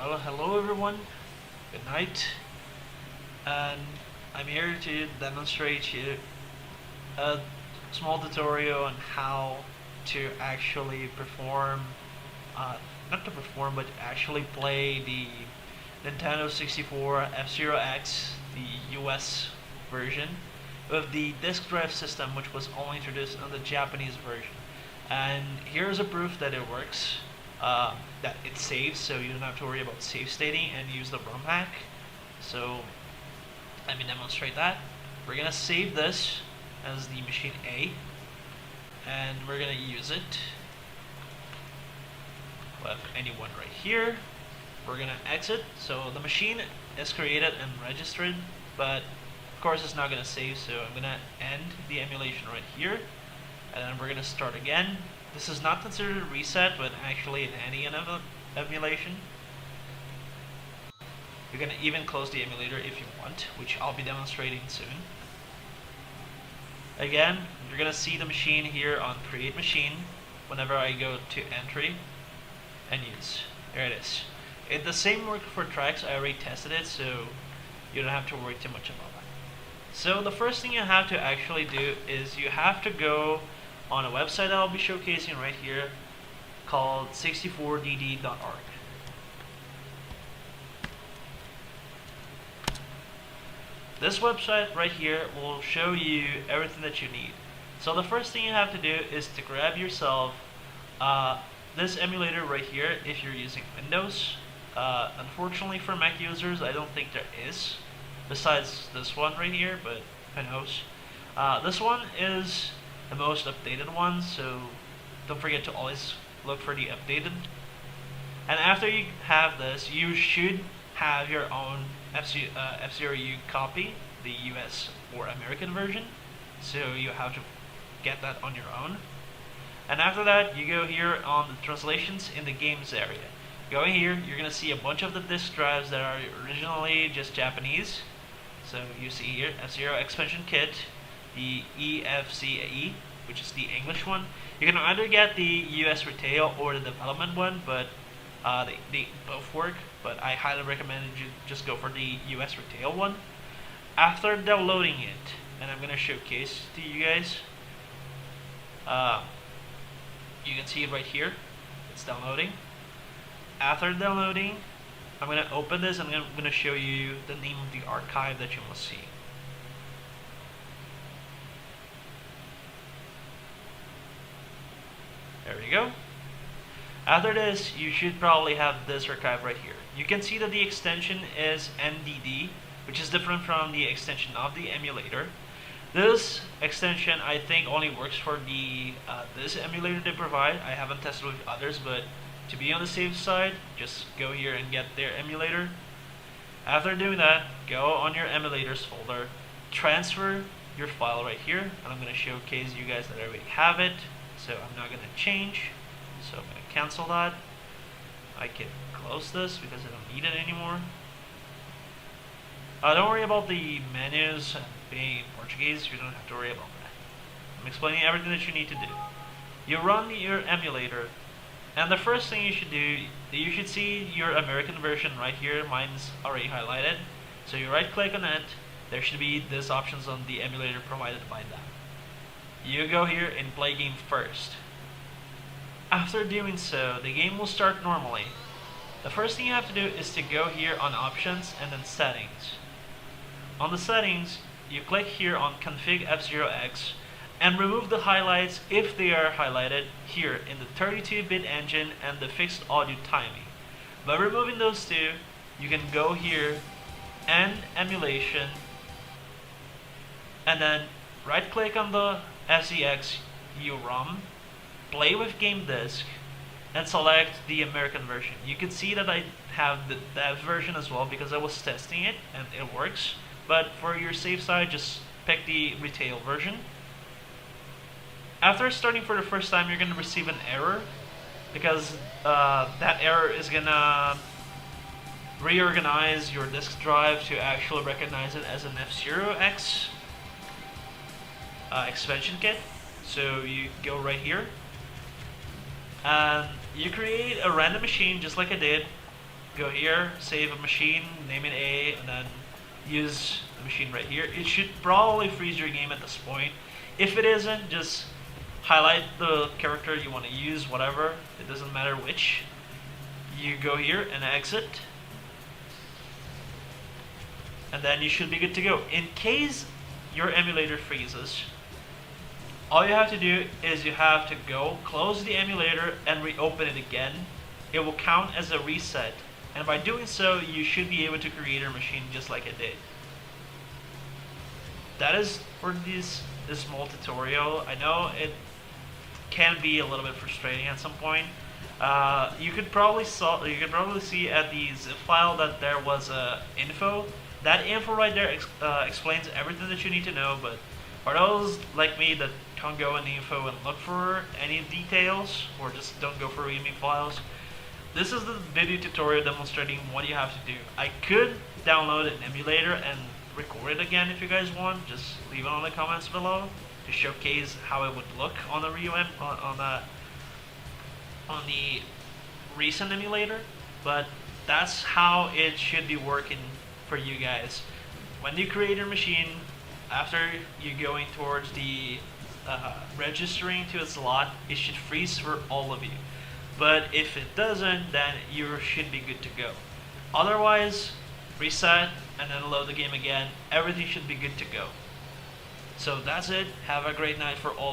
Well, hello everyone, good night, and I'm here to demonstrate you a small tutorial on how to actually perform, not to perform, but actually play the Nintendo 64 F-Zero X, the US version, with the disk drive system, which was only introduced on the Japanese version. And here's a proof that it works. That it saves, so you don't have to worry about save stating and use the ROM hack. So let me demonstrate that. We're gonna save this as the machine A, and we're gonna use it with anyone right here. We're gonna exit. So the machine is created and registered, but of course it's not gonna save. So I'm gonna end the emulation right here, and then we're gonna start again. This is not considered a reset, but actually an ending of emulation. You can even close the emulator if you want, which I'll be demonstrating soon. Again, you're gonna see the machine here on Create Machine whenever I go to Entry and Use. There it is. It the same work for tracks. I already tested it, so you don't have to worry too much about that. So the first thing you have to actually do is you have to go on a website that I'll be showcasing right here called 64dd.org. This website right here will show you everything that you need. So the first thing you have to do is to grab yourself this emulator right here if you're using Windows. Unfortunately for Mac users, I don't think there is, besides this one right here, but who knows. This one is the most updated one, so don't forget to always look for the updated. And after you have this, you should have your own F-Zero U copy, the US or American version, so you have to get that on your own. And after that, you go here on the translations in the games area. Going here, you're going to see a bunch of the disk drives that are originally just Japanese. So you see here F-Zero Expansion Kit, the EFCAE, which is the English one. You can either get the US retail or the development one, but they both work, but I highly recommend you just go for the US retail one. After downloading it, and I'm going to showcase to you guys, you can see it right here. It's downloading. After downloading, I'm going to open this and I'm going to show you the name of the archive that you will see. There we go. After this, you should probably have this archive right here. You can see that the extension is NDD, which is different from the extension of the emulator. This extension, I think, only works for the this emulator they provide. I haven't tested with others, but to be on the safe side, just go here and get their emulator. After doing that, go on your emulators folder, transfer your file right here, and I'm going to showcase you guys that I already have it. So I'm not going to change, so I'm going to cancel that. I can close this because I don't need it anymore. Don't worry about the menus and being in Portuguese, you don't have to worry about that. I'm explaining everything that you need to do. You run your emulator, and the first thing you should do, you should see your American version right here. Mine's already highlighted. So you right click on it, there should be these options on the emulator provided by them. You go here and play game first. After doing so, the game will start normally. The first thing you have to do is to go here on options and then settings. On the settings, you click here on config F-Zero X and remove the highlights if they are highlighted here in the 32-bit engine and the fixed audio timing. By removing those two, you can go here, end emulation, and then right click on the FZX U-ROM, play with game disk, and select the American version. You can see that I have the dev version as well because I was testing it and it works. But for your safe side, just pick the retail version. After starting for the first time, you're going to receive an error because that error is going to reorganize your disk drive to actually recognize it as an F-Zero X expansion kit. So you go right here and you create a random machine just like I did, go here, save a machine, name it A, and then use the machine right here. It should probably freeze your game at this point. If it isn't, just highlight the character you want to use, whatever. It doesn't matter which. You go here and exit. And then you should be good to go. In case your emulator freezes, all you have to do is you have to go close the emulator and reopen it again. It will count as a reset, and by doing so you should be able to create a machine just like it did. That is for this small tutorial. I know it can be a little bit frustrating at some point. You could probably see at the zip file that there was info. That info right there explains everything that you need to know, but for those like me that can't go in the info and look for any details, or just don't go for readme files, this is the video tutorial demonstrating what you have to do. I could download an emulator and record it again if you guys want. Just leave it on the comments below to showcase how it would look on the on the recent emulator, but that's how it should be working for you guys. When you create your machine, after you're going towards the registering to a slot, it should freeze for all of you. But if it doesn't, then you should be good to go. Otherwise, reset and then load the game again. Everything should be good to go. So that's it. Have a great night for all.